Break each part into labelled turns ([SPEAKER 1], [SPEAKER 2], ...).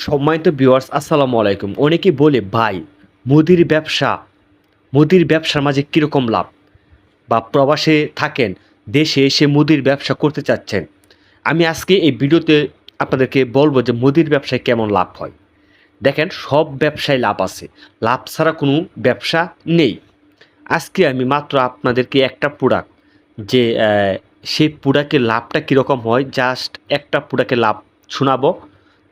[SPEAKER 1] সম্মানিত ভিউয়ার্স আসসালামু আলাইকুম। অনেকেই বলে ভাই মুদির ব্যবসা, মুদির ব্যবসার মাঝে কীরকম লাভ? বা প্রবাসে থাকেন, দেশে এসে মুদির ব্যবসা করতে চাচ্ছেন। আমি আজকে এই ভিডিওতে আপনাদেরকে বলব যে মুদির ব্যবসায় কেমন লাভ হয়। দেখেন সব ব্যবসায় লাভ আছে। লাভ ছাড়া কোনো ব্যবসা নেই। আজকে আমি মাত্র আপনাদেরকে একটা প্রোডাক্ট যে সেই প্রোডাক্টের লাভটা কীরকম হয় জাস্ট একটা প্রোডাক্টের লাভ শোনাবো।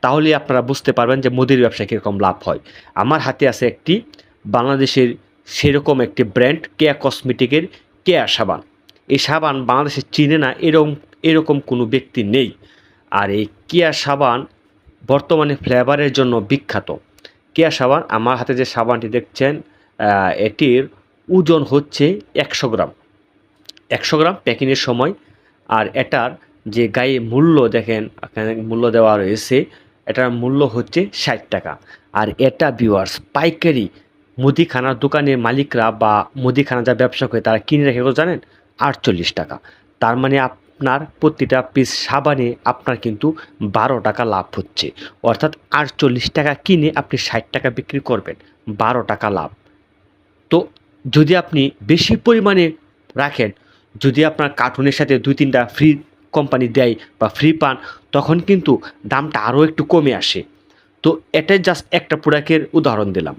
[SPEAKER 1] তাহলেই আপনারা বুঝতে পারবেন যে মুদির ব্যবসায় কীরকম লাভ হয়। আমার হাতে আছে একটি বাংলাদেশের সেরকম একটি ব্র্যান্ড কেয়া কসমেটিকের কেয়া সাবান। এই সাবান বাংলাদেশে চিনে না এরকম কোনো ব্যক্তি নেই। আর এই কেয়া সাবান বর্তমানে ফ্লেভারের জন্য বিখ্যাত। কেয়া সাবান আমার হাতে যে সাবানটি দেখছেন এটির ওজন হচ্ছে ১০০ গ্রাম। ১০০ গ্রাম প্যাকিংয়ের সময়। আর এটার যে গায়ে মূল্য দেখেন এখানে মূল্য দেওয়া রয়েছে, এটার মূল্য হচ্ছে ৬০ টাকা। আর এটা ভিউয়ার্স পাইকারি মুদিখানার দোকানের মালিকরা বা মুদিখানা যা ব্যবসা করে তারা কিনে রেখে জানেন ৪৮ টাকা। তার মানে আপনার প্রতিটা পিস সাবানে আপনার কিন্তু ১২ টাকা লাভ হচ্ছে। অর্থাৎ ৪৮ টাকা কিনে আপনি ৬০ টাকা বিক্রি করবেন, ১২ টাকা লাভ। তো যদি আপনি বেশি পরিমাণে রাখেন, যদি আপনার কার্টুনের সাথে ২-৩টা ফ্রি কোম্পানি দেয় বা ফ্রি পান, তখন কিন্তু দামটা আরও একটু কমে আসে। তো এটাই জাস্ট একটা প্রোডাক্টের উদাহরণ দিলাম।